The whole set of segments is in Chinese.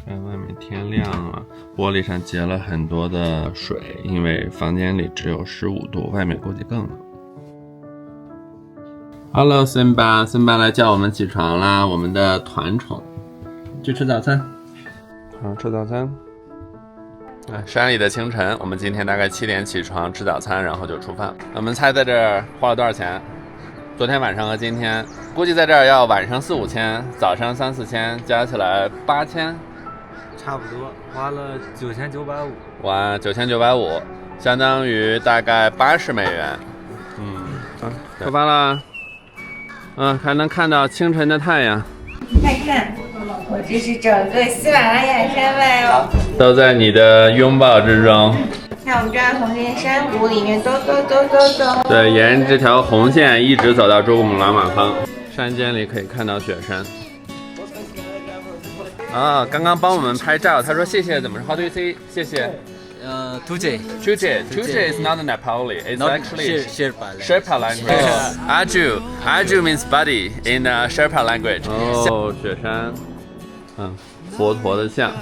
看外面天亮了，玻璃上结了很多的水，因为房间里只有15度，外面估计更冷。Hello， 森巴来叫我们起床啦，我们的团宠，去吃早餐。好，吃早餐。山里的清晨，我们今天大概7点起床吃早餐，然后就出发。我们猜在这儿花了多少钱？昨天晚上和今天，估计在这儿要晚上4、5千，早上3、4千，加起来8千，差不多花了9950。哇，9950，相当于大概80美元。出发了。还能看到清晨的太阳。快看，我这是整个喜马拉雅山脉哦，都在你的拥抱之中。看我们这样从这些山谷里面走。对，沿着这条红线一直走到珠穆朗玛峰，山间里可以看到雪山。刚刚帮我们拍照，他说谢谢怎么说 ？How do you say 谢谢？Tuje is not Nepali. It's actually Sherpa language. Aju means buddy in Sherpa language. 雪山，佛陀的像。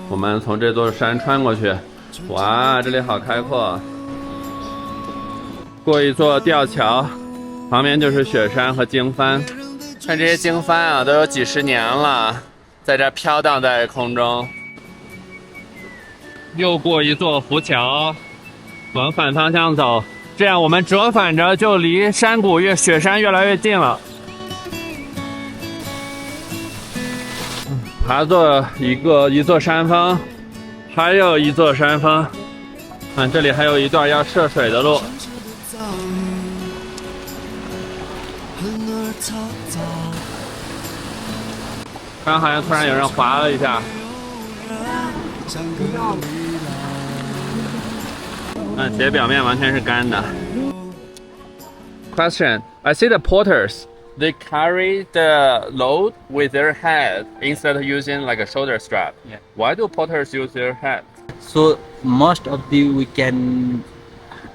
我们从这座山穿过去，哇，这里好开阔。过一座吊桥，旁边就是雪山和经幡。看这些经幡啊，都有几十年了，在这飘荡在空中。又过一座浮桥，往反方向走，这样我们折返着就离山谷雪山越来越近了。爬过一座山峰，还有一座山峰。这里还有一段要涉水的路。刚好像突然有人滑了一下。鞋表面完全是干的。Question: I see the porters. They carry the load with their head instead of using like a shoulder strap. Yeah. Why do porters use their head? So most of we can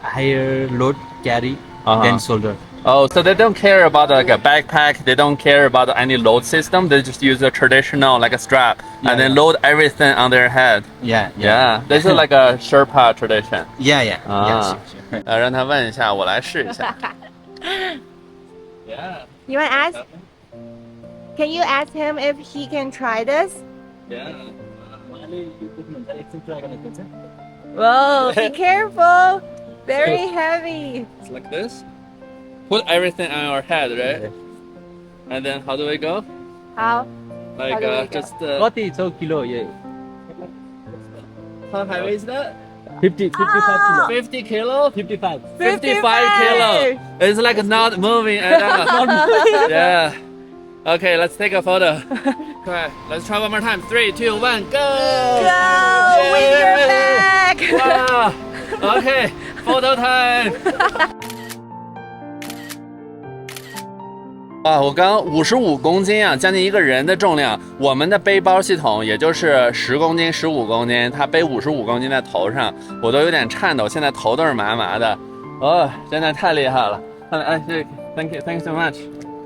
higher load carry than shoulder. Oh, so they don't care about like a backpack. They don't care about any load system. They just use a traditional like a strap and then load everything on their head. Yeah. This is like a Sherpa tradition. Yeah. Sure. 让他问一下，我来试一下。Yeah. You want to ask? Can you ask him if he can try this? Yeah. Whoa, be careful. Very heavy. It's like this. Put everything on your head, right? And then how do we go? How? Like How do we go? just 40 kilo, yeah. how heavy is that? 55 kilo. 50 kilo? 55. 55 kilo. It's like not moving at all. Yeah. Okay, let's take a photo. Okay, let's try one more time. 3, 2, 1, go! Go with your back. Wow. Okay, photo time. 我刚55公斤啊，将近一个人的重量。我们的背包系统也就是10公斤、15公斤，他背55公斤在头上，我都有点颤抖，现在头都是麻麻的。真的太厉害了！Thank you so much.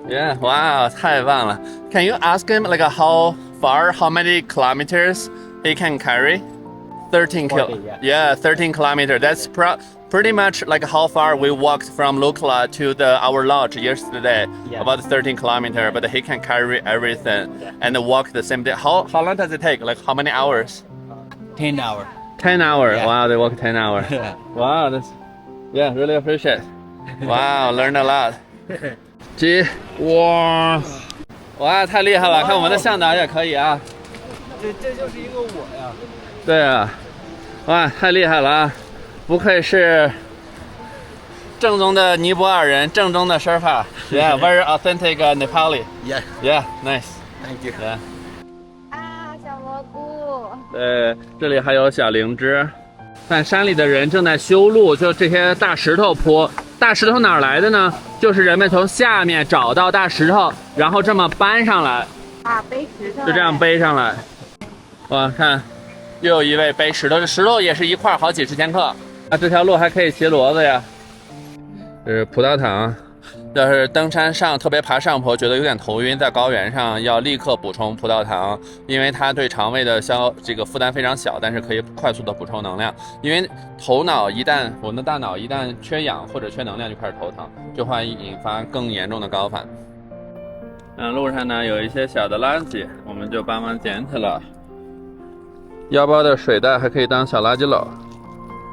Yeah, wow, 太棒了。Can you ask him like how many kilometers he can carry? 13 yeah. 13 kilometers. That's pretty much like how far we walked from Lukla to our lodge yesterday. Yeah. About 13 kilometers, but he can carry everything and walk the same day. How long does it take? Like how many hours? 10 hours. 10 hours. Yeah. Wow, they walk 10 hours. Wow, really appreciate. Wow, learned a lot. 哇，太厉害了！看我们的向导也可以啊。这就是一个我呀。对啊，哇，太厉害了啊！不愧是正宗的尼泊尔人，正宗的 Sherpa. Yeah, very authentic Nepali. Yeah, nice. thank you. Yeah. 小蘑菇。对，这里还有小灵芝。但山里的人正在修路，就这些大石头坡。大石头哪儿来的呢？就是人们从下面找到大石头，然后这么搬上来。背石头。就这样背上来。哇，看，又有一位背石头，这石头也是一块好几十千克。这条路还可以骑骡子呀。这是葡萄糖，要是登山上特别爬上坡觉得有点头晕，在高原上要立刻补充葡萄糖，因为它对肠胃的这个负担非常小，但是可以快速的补充能量。因为我们的大脑一旦缺氧或者缺能量就开始头疼，就会引发更严重的高反。路上呢有一些小的垃圾，我们就帮忙捡起了。腰包的水袋还可以当小垃圾篓。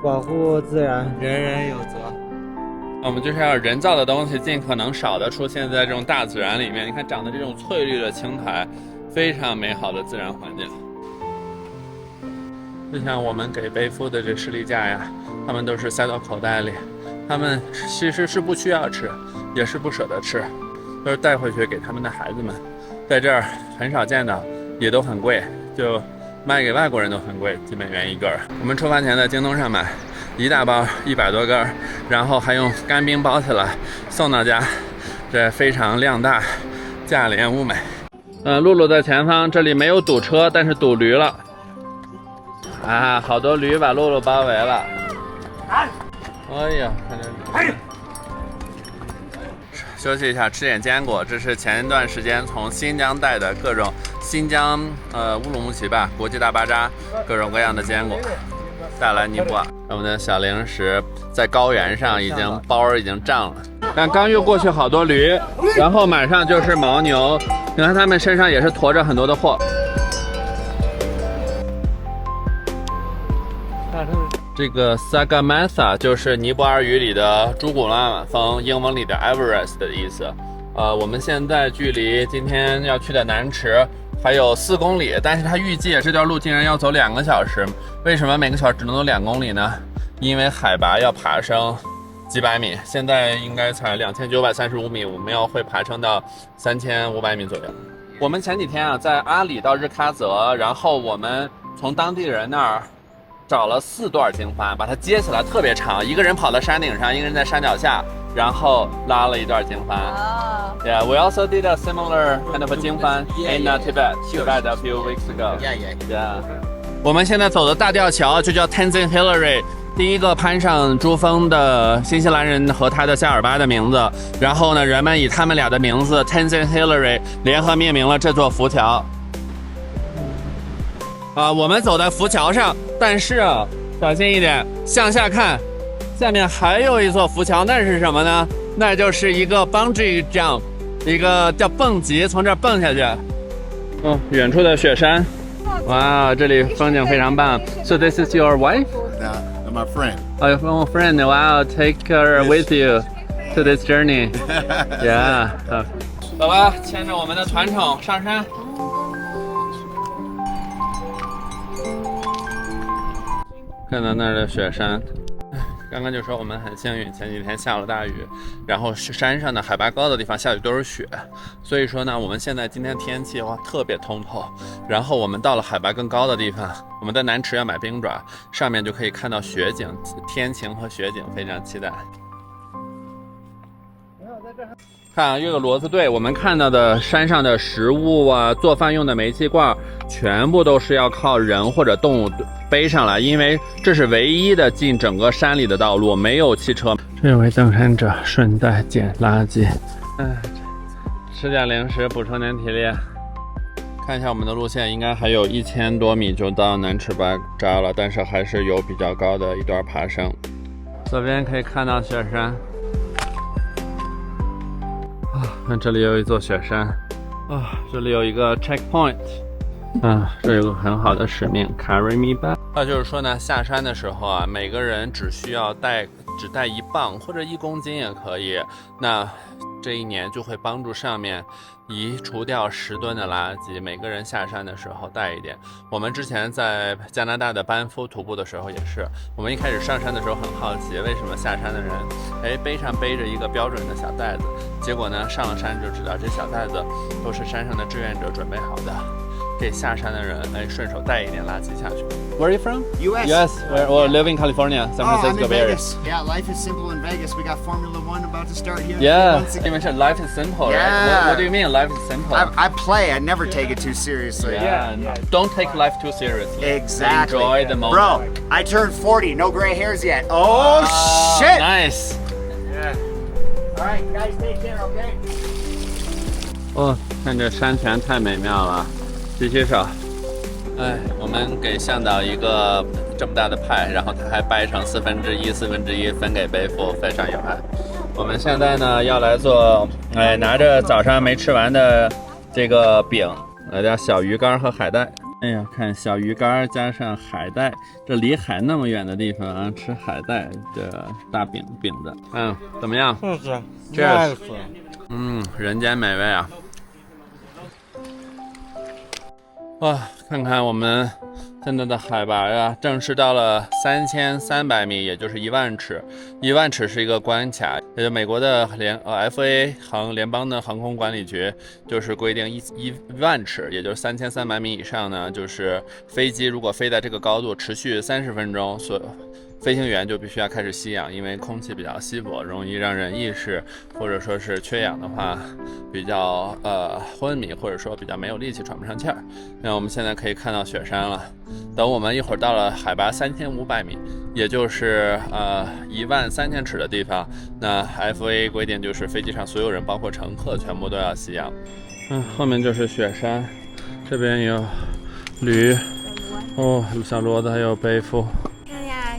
保护自然，人人有责。我们就是要人造的东西尽可能少的出现在这种大自然里面。你看长得这种翠绿的青苔，非常美好的自然环境。就像我们给背夫的这士力架呀，他们都是塞到口袋里，他们其实是不需要吃，也是不舍得吃，都是带回去给他们的孩子们。在这儿很少见到，也都很贵，就卖给外国人都很贵，几美元一根。我们出发前在京东上买一大包100多根，然后还用干冰包起来送到家，这非常量大，价廉物美。露露在前方，这里没有堵车，但是堵驴了。啊，好多驴把露露包围了。哎呀，看这驴。休息一下，吃点坚果。这是前一段时间从新疆带的各种新疆乌鲁木齐吧国际大巴扎各种各样的坚果，带来尼泊尔。我们的小零食在高原上包已经胀了。但刚越过去好多驴，然后马上就是牦牛，你看他们身上也是驮着很多的货。这个 Sagarmatha 就是尼泊尔语里的珠穆朗玛峰，英文里的 Everest 的意思。我们现在距离今天要去的南池还有4公里，但是它预计这段路竟然要走2个小时。为什么每个小时只能走2公里呢？因为海拔要爬升几百米，现在应该才2935米，我们会爬升到3500米左右。我们前几天啊，在阿里到日喀则，然后我们从当地人那儿找了4段经幡，把它接起来特别长，一个人跑到山顶上，一个人在山脚下，然后拉了一段经幡。Yeah, we also did a similar kind of a 经幡 in Tibet a few weeks ago. Yeah. 我们现在走的大吊桥就叫 Tenzing Hillary， 第一个攀上珠峰的新西兰人和他的夏尔巴的名字，然后呢，人们以他们俩的名字 Tenzing Hillary 联合命名了这座浮桥。我们走在浮桥上，但是啊，小心一点，向下看，下面还有一座浮桥，那是什么呢？那就是一个 bungee jump， 一个叫蹦极，从这儿蹦下去。远处的雪山，哇，这里风景非常棒。So this is your wife? No, my friend. Oh, your friend. Wow, take her with you to this journey. Yeah. 走吧，牵着我们的团宠上山。看到那儿的雪山，刚刚就说我们很幸运，前几天下了大雨，然后山上的海拔高的地方下雨都是雪，所以说呢，我们现在今天天气特别通透，然后我们到了海拔更高的地方，我们在南池要买冰爪，上面就可以看到雪景，天晴和雪景非常期待。看啊，这个骡子队，我们看到的山上的食物啊，做饭用的煤气罐，全部都是要靠人或者动物背上来，因为这是唯一的进整个山里的道路，没有汽车。这位登山者顺带捡垃圾，吃点零食补充点体力。看一下我们的路线，应该还有1000多米就到南池巴扎了，但是还是有比较高的一段爬升。左边可以看到雪山。那这里有一座雪山这里有一个 checkpoint 这有个很好的使命 carry me back。 那就是说呢，下山的时候啊，每个人只需要只带1磅或者1公斤也可以，那这一年就会帮助上面移除掉10吨的垃圾。每个人下山的时候带一点。我们之前在加拿大的班夫徒步的时候也是，我们一开始上山的时候很好奇，为什么下山的人背上背着一个标准的小袋子，结果呢上了山就知道这小袋子都是山上的志愿者准备好的，给下山的人顺手带一点垃圾下去。 Where are you from? U.S. U.S. Or live in California, San Francisco I'm in Bay Area. Vegas. Yeah, life is simple in Vegas. We got Formula One about to start here. Yeah, Once you again. mentioned life is simple, Yeah. right? What do you mean life is simple? I play. I never take it too seriously. Yeah, don't take life too seriously. Exactly. Enjoy the moment. Bro, I turned 40. No gray hairs yet. Oh, shit. Nice. All right, guys, take care, okay? 哦，看这山泉太美妙了，继续手。哎，我们给向导一个这么大的派，然后他还掰成1/4分给背夫，非常有爱。我们现在呢要来做，拿着早上没吃完的这个饼，来点小鱼干和海带。哎呀，看小鱼干加上海带，这离海那么远的地方啊，吃海带这大饼子，怎么样？是 Cheers 人间美味啊！哇，看看我们现在的海拔呀，正式到了3300米，也就是1万尺。1万尺是一个关卡，也就美国的FAA 联邦的航空管理局就是规定1万尺，也就是3300米以上呢，就是飞机如果飞在这个高度持续30分钟，飞行员就必须要开始吸氧，因为空气比较稀薄，容易让人意识或者说是缺氧的话，比较昏迷，或者说比较没有力气，喘不上气儿。那我们现在可以看到雪山了。等我们一会儿到了海拔3500米，也就是13000尺的地方，那 FAA 规定就是飞机上所有人，包括乘客，全部都要吸氧。后面就是雪山，这边有驴，小骡子还有背夫。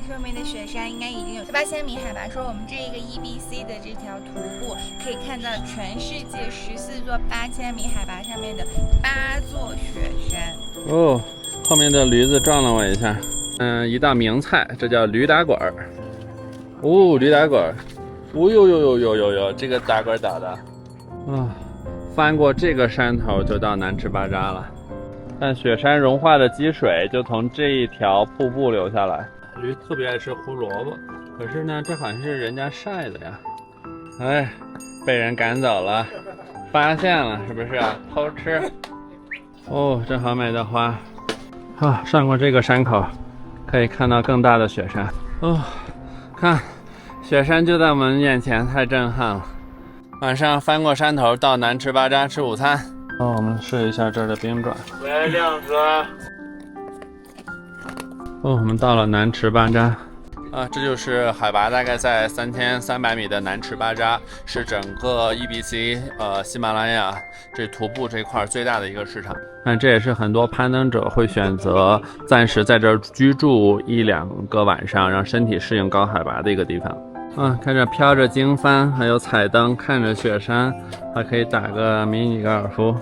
上面的雪山应该已经有8000米海拔，说我们这一个 EBC 的这条徒步可以看到全世界14座8000米海拔上面的8座雪山。后面的驴子撞了我一下。一道名菜，这叫驴打滚儿。驴打滚儿，哟，这个打滚打的，翻过这个山头就到南池巴扎了。但雪山融化的积水就从这一条瀑布流下来。驴特别爱吃胡萝卜，可是呢，这好像是人家晒的呀。被人赶走了，发现了是不是啊？偷吃。这好美的花。上过这个山口，可以看到更大的雪山。看，雪山就在我们眼前，太震撼了。晚上翻过山头到南池巴扎吃午餐。我们试一下这儿的冰爪。来2个。我们到了南池巴扎。这就是海拔大概在3300米的南池巴扎，是整个 EBC 喜马拉雅这徒步这块最大的一个市场。这也是很多攀登者会选择暂时在这儿居住1-2个晚上，让身体适应高海拔的一个地方。看着飘着经幡，还有彩灯，看着雪山，还可以打个迷你高尔夫。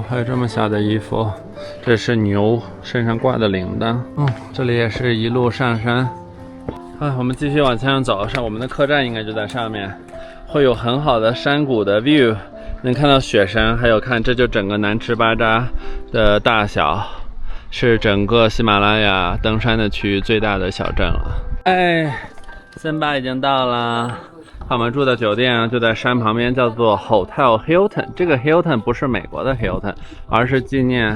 还有这么小的衣服，这是牛身上挂的铃铛。这里也是一路上山。我们继续往前上走，我们的客栈应该就在上面，会有很好的山谷的 view， 能看到雪山，还有看这就整个南池巴扎的大小，是整个喜马拉雅登山的区域最大的小镇了。森巴已经到了，我们住的酒店就在山旁边，叫做 Hotel Hilton。这个 Hilton 不是美国的 Hilton， 而是纪念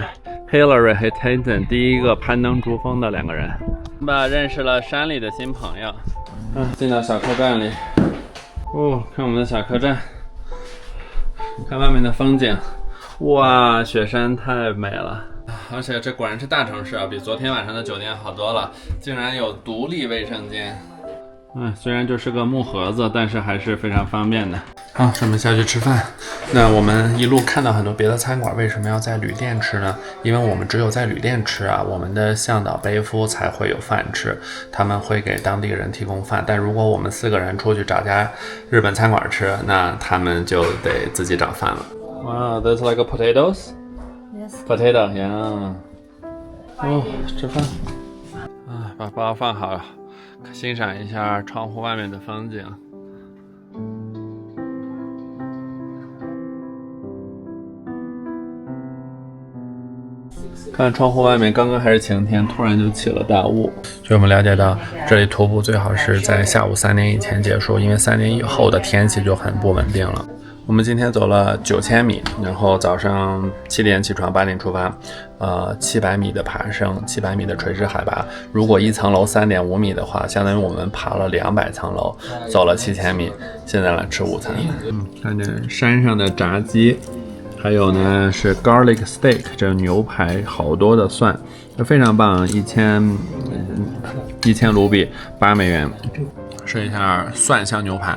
Hillary 和 Clinton 第一个攀登珠峰的2个人。认识了山里的新朋友。进到小客栈里。看我们的小客栈，看外面的风景。哇，雪山太美了。而且这果然是大城市啊，比昨天晚上的酒店好多了，竟然有独立卫生间。虽然就是个木盒子，但是还是非常方便的。好，我们下去吃饭。那我们一路看到很多别的餐馆，为什么要在旅店吃呢？因为我们只有在旅店吃啊，我们的向导背夫才会有饭吃，他们会给当地人提供饭。但如果我们4个人出去找家日本餐馆吃，那他们就得自己找饭了。Wow, there's like a potatoes? Yes. Potato, yeah. 吃饭。把包放好，欣赏一下窗户外面的风景。看窗户外面，刚刚还是晴天，突然就起了大雾。所以我们了解到，这里徒步最好是在下午3点以前结束，因为3点以后的天气就很不稳定了。我们今天走了9000米，然后早上7点起床，8点出发，700米的爬升，700米的垂直海拔。如果一层楼3.5米的话，相当于我们爬了200层楼，走了7000米。现在来吃午餐。看见山上的炸鸡。还有呢是 garlic steak， 这牛排，好多的蒜，非常棒，1000卢比，$8。试一下蒜香牛排。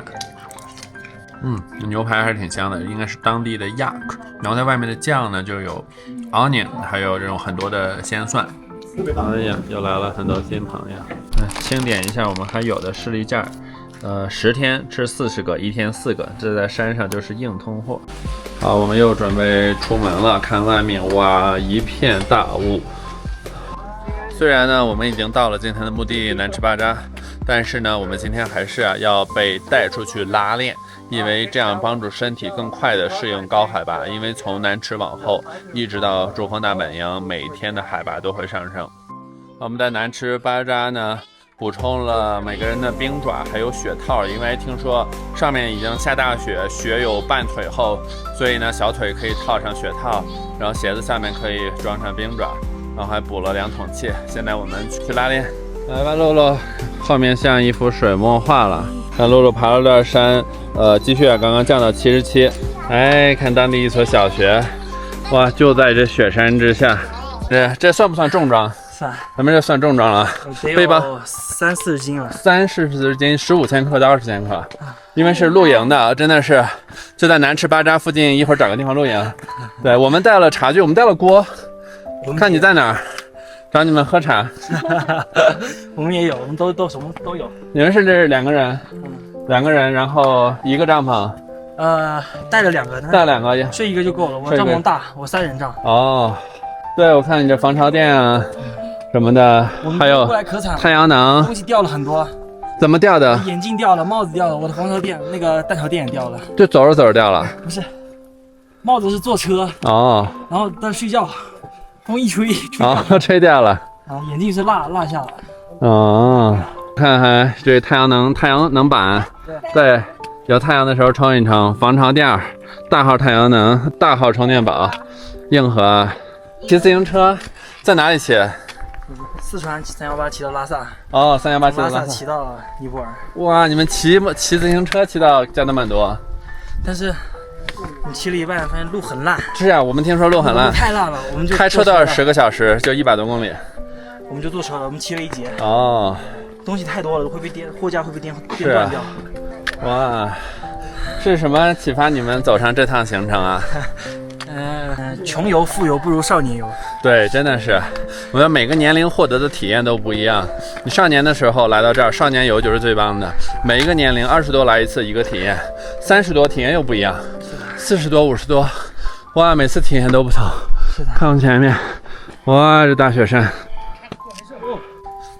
牛排还是挺香的，应该是当地的 yak。然后在外面的酱呢，就有 onion， 还有这种很多的鲜蒜。哎呀，又来了很多新朋友。清点一下我们还有的士力架，10天吃40个，1天4个，这在山上就是硬通货。好，我们又准备出门了，看外面，哇，一片大雾。虽然呢，我们已经到了今天的目的地南池巴扎，但是呢，我们今天还是要被带出去拉练，因为这样帮助身体更快的适应高海拔。因为从南池往后一直到珠峰大本营，每天的海拔都会上升。我们在南池巴扎呢，补充了每个人的冰爪还有雪套，因为听说上面已经下大雪，雪有半腿厚，所以呢小腿可以套上雪套，然后鞋子下面可以装上冰爪，然后还补了2桶气。现在我们去拉练，来吧，露露，后面像一幅水墨画了。看露露爬了段山，积雪刚刚降到77，哎，看当地一所小学，哇，就在这雪山之下。这算不算重装？算，咱们这算重装了，背包30-40斤了，30斤，15千克到20千克，因为是露营的，真的是就在南池巴扎附近，一会儿找个地方露营。对，我们带了茶具，我们带了锅，看你在哪儿，找你们喝茶。我们也有，我们都什么都有。你们是这2个人，2个人，然后1个帐篷，带了2个，带2个，睡1个就够了。我帐篷大，我3人帐。哦，对，我看你这防潮垫啊什么的，还有过来可惨了，太阳能，东西掉了很多。怎么掉的？眼镜掉了，帽子掉了，我的防潮垫那个弹条垫也掉了。就走着走着掉了？不是，帽子是坐车哦，然后在睡觉，风一吹吹掉了。啊，眼镜是落下了。哦，看看这太阳能板，对，有太阳的时候充一充，防潮垫，大号太阳能，大号充电宝，硬核。骑自行车在哪里骑？四川318骑到拉萨。哦，318骑到拉萨骑到尼泊尔。哇，你们骑自行车骑到加德满都？但是你骑了一半，发现路很烂。是啊，我们听说路很烂，太烂了，我们就开车都要10个小时，就100多公里。我们就坐车了，我们骑了1节。哦，东西太多了，会被货架会被电断掉。哇，是什么启发你们走上这趟行程啊？穷游富游不如少年游。对，真的是，我们每个年龄获得的体验都不一样。你少年的时候来到这儿，少年游就是最棒的。每一个年龄20多来一个体验，30多体验又不一样，40多、50多，哇，每次体验都不同。是的，看我们前面，哇，这大雪山。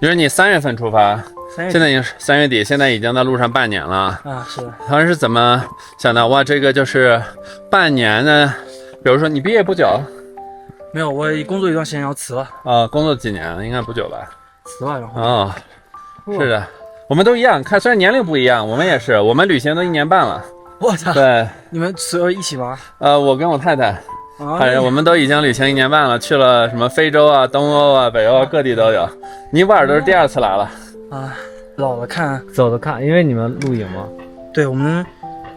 就是你3月份出发，现在已经是3月底，现在已经在路上半年了啊。是的。当时是怎么想到？哇，这个就是半年呢？比如说你毕业不久？没有，我工作一段时间要辞了。工作几年？应该不久吧？辞了，然后。哦，是的，我们都一样。看，虽然年龄不一样，我们也是，我们旅行都1年半了。我操！对，你们辞一起吗？我跟我太太，我们都已经旅行1年半了，去了什么非洲啊、东欧啊、北欧啊，各地都有。尼泊尔都是第2次来了。啊，老了看，走着看，因为你们露营嘛。对，我们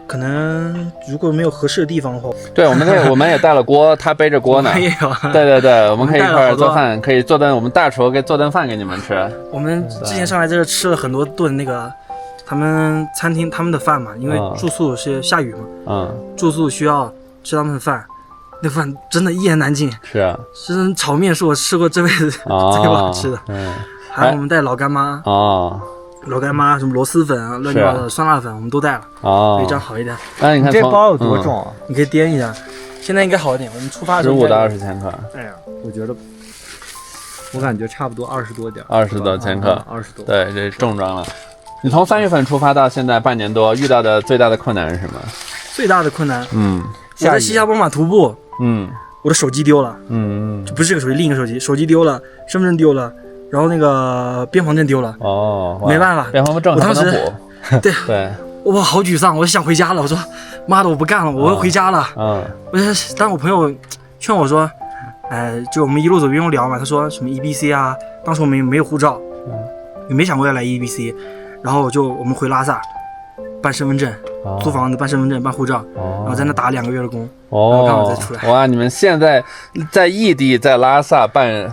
可能如果没有合适的地方的话，对，我们也带了锅，他背着锅呢。也有。对，我们可以一块儿做饭，可以做顿，我们大厨给做顿饭给你们吃。我们之前上来这吃了很多顿那个他们餐厅他们的饭嘛，因为住宿是下雨嘛，住宿需要吃他们的饭，那饭真的一言难尽。是啊，是炒面是我吃过这辈子最不好吃的。还有我们带老干妈。老干妈什么螺蛳粉啊，乱七八糟的酸辣粉我们都带了，所以这样好一点。你看这包有多重啊？你可以掂一下，现在应该好一点。我们出发的时候15到20千克。哎呀，我感觉差不多20多点，20多千克，20多。对，这重装了。你从3月份出发到现在半年多，遇到的最大的困难是什么？最大的困难，我在西夏波马徒步，我的手机丢了，就不是这个手机，另一个手机丢了，身份证丢了。然后那个边防证丢了，没办法，边防证还不能补。对，我好沮丧，我想回家了。我说，妈的，我不干了，我要回家了。但我朋友劝我说，就我们一路走一路聊嘛，他说什么 EBC 啊，当时我们没有护照，也没想过要来 EBC，然后我们回拉萨办身份证，租房子、办身份证、办护照，然后在那打2个月的工，然后刚好再出来。哇，你们现在在异地，在拉萨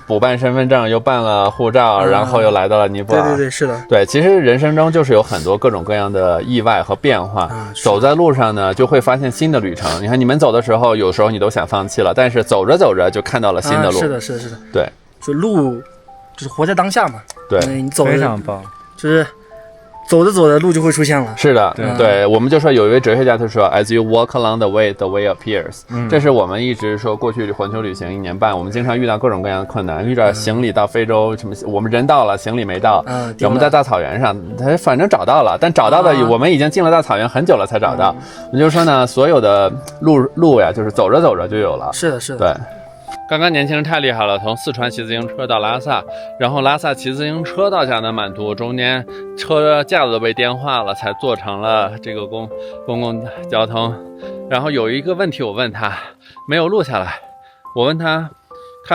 补办身份证，又办了护照，然后又来到了尼泊尔。对，是的。对，其实人生中就是有很多各种各样的意外和变化，走在路上呢，就会发现新的旅程。你看你们走的时候，有时候你都想放弃了，但是走着走着就看到了新的路。是的。对，就路就是活在当下嘛。对，你走非常棒，就是走着走着路就会出现了。是的，对，我们就说有一位哲学家他说 ，As you walk along the way, the way appears。这是我们一直说过去环球旅行1年半，我们经常遇到各种各样的困难，遇到行李到非洲什么，我们人到了，行李没到，我们在大草原上，他反正找到了，但找到的我们已经进了大草原很久了才找到。我就说呢，所有的路呀，就是走着走着就有了。是的。对。刚刚年轻人太厉害了，从四川骑自行车到拉萨，然后拉萨骑自行车到加德满都，中间车架子都被颠坏了，才做成了这个公共交通。然后有一个问题我问他，没有录下来。我问他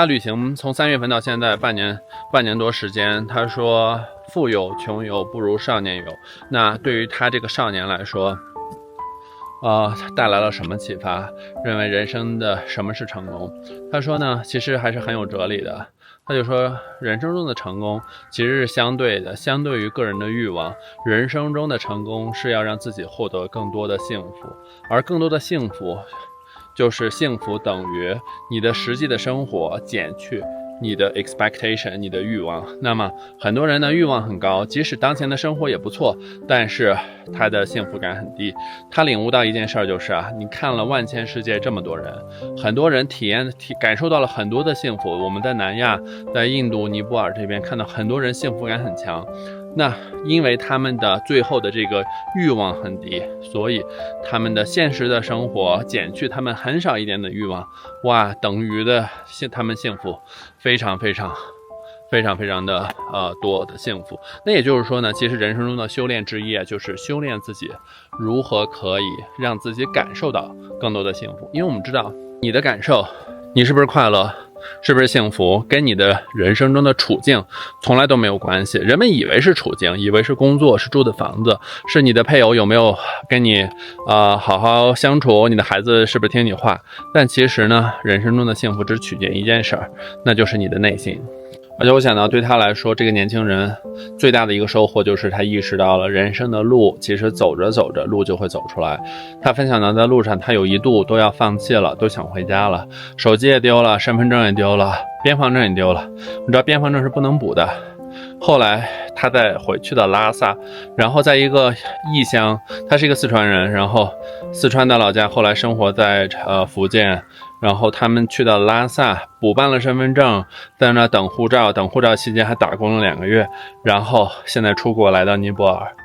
旅行从3月份到现在半年多时间，他说富有穷游不如少年游。那对于他这个少年来说，带来了什么启发？认为人生的什么是成功？他说呢，其实还是很有哲理的。他就说，人生中的成功其实是相对的，相对于个人的欲望，人生中的成功是要让自己获得更多的幸福，而更多的幸福，就是幸福等于你的实际的生活减去你的 expectation， 你的欲望。那么很多人的欲望很高，即使当前的生活也不错，但是他的幸福感很低。他领悟到一件事儿，就是你看了万千世界这么多人，很多人感受到了很多的幸福。我们在南亚，在印度、尼泊尔这边看到很多人幸福感很强，那因为他们的最后的这个欲望很低，所以他们的现实的生活减去他们很少一点的欲望，哇，等于的他们幸福非常的多的幸福。那也就是说呢，其实人生中的修炼之一就是修炼自己如何可以让自己感受到更多的幸福。因为我们知道你的感受，你是不是快乐，是不是幸福，跟你的人生中的处境从来都没有关系。人们以为是处境，以为是工作，是住的房子，是你的配偶有没有跟你好好相处，你的孩子是不是听你话。但其实呢，人生中的幸福只取决于一件事儿，那就是你的内心。而且我想到对他来说，这个年轻人最大的一个收获就是他意识到了人生的路其实走着走着路就会走出来。他分享到在路上他有一度都要放弃了，都想回家了，手机也丢了，身份证也丢了，边防证也丢了。你知道边防证是不能补的。后来他再回去到拉萨，然后在一个异乡，他是一个四川人，然后四川的老家，后来生活在福建，然后他们去到拉萨补办了身份证，在那等护照期间还打工了2个月，然后现在出国来到尼泊尔。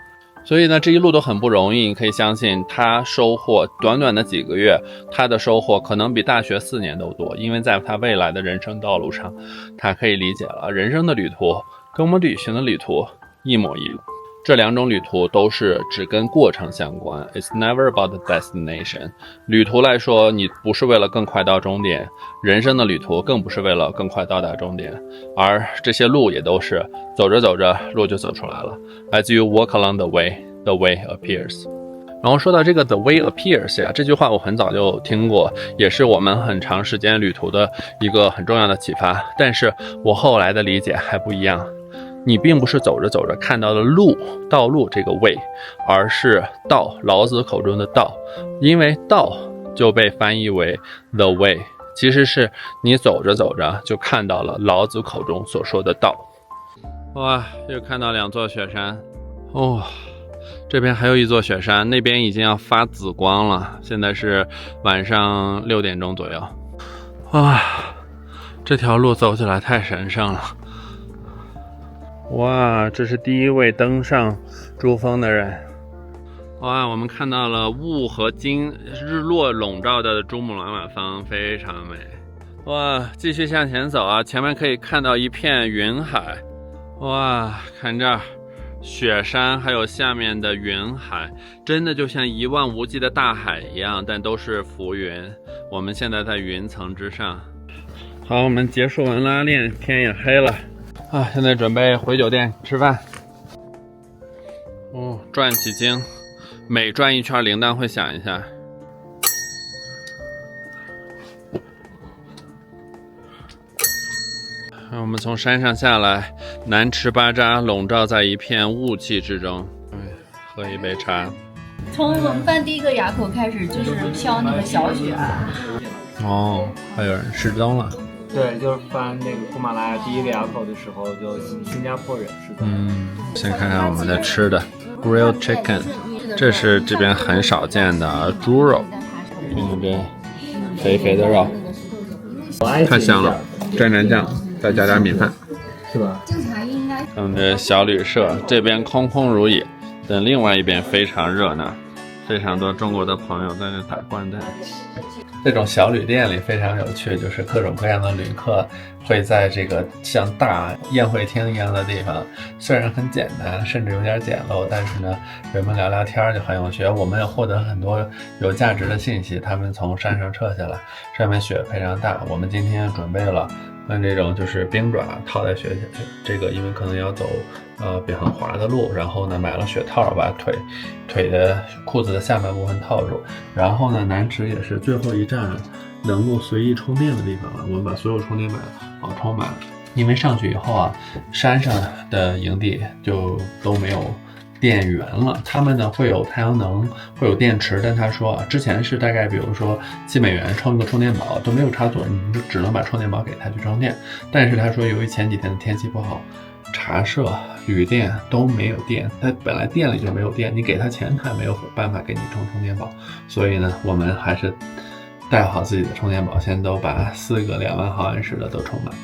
所以呢，这一路都很不容易，你可以相信他收获短短的几个月，他的收获可能比大学4年都多，因为在他未来的人生道路上，他可以理解了人生的旅途跟我们旅行的旅途一模一样。这2种旅途都是只跟过程相关 ，It's never about the destination。旅途来说，你不是为了更快到终点，人生的旅途更不是为了更快到达终点，而这些路也都是走着走着路就走出来了。As you walk along the way, the way appears。然后说到这个 the way appears 呀，这句话我很早就听过，也是我们很长时间旅途的一个很重要的启发。但是我后来的理解还不一样。你并不是走着走着看到了道路这个 way， 而是道，老子口中的道，因为道就被翻译为 the way， 其实是你走着走着就看到了老子口中所说的道。哇，又看到2座雪山，这边还有一座雪山，那边已经要发紫光了，现在是晚上6点钟左右。哇，这条路走起来太神圣了。哇，这是第一位登上珠峰的人。哇，我们看到了雾和日落笼罩的珠穆朗玛峰，非常美。哇，继续向前走啊，前面可以看到一片云海。哇，看这儿，雪山还有下面的云海，真的就像一望无际的大海一样，但都是浮云。我们现在在云层之上。好，我们结束完拉练，天也黑了。现在准备回酒店吃饭。转几经，每转一圈铃铛会响一下。我们从山上下来，南池巴扎笼罩在一片雾气之中。喝一杯茶。从我们翻第一个垭口开始，就是飘那个小雪。哦，还有人失踪了。对，就是翻那个喜马拉雅第一个垭口的时候，就新加坡人失踪。先看看我们的吃的 ，grilled chicken， 这是这边很少见的猪肉，看这肥肥的肉，太香了，蘸蘸酱。再加点米饭，是吧？我们这小旅社这边空空如也，但另外一边非常热闹，非常多中国的朋友在那打掼蛋。这种小旅店里非常有趣，就是各种各样的旅客会在这个像大宴会厅一样的地方，虽然很简单，甚至有点简陋，但是呢，人们聊聊天就很有趣。我们也获得很多有价值的信息。他们从山上撤下来，上面雪非常大。我们今天准备了这种就是冰爪套在雪下去，这个因为可能要走很滑的路，然后呢买了雪套把腿的裤子的下半部分套住。然后呢，南池也是最后一站能够随意充电的地方了，我们把所有充电板充满了。因为上去以后啊，山上的营地就都没有电源了，他们呢会有太阳能，会有电池，但他说之前是大概比如说$7充一个充电宝都没有插座，你就只能把充电宝给他去充电。但是他说由于前几天的天气不好，茶社、旅店都没有电，他本来店里就没有电，你给他钱他也没有办法给你充电宝，所以呢我们还是带好自己的充电宝，先都把4个2万毫安时的都充满。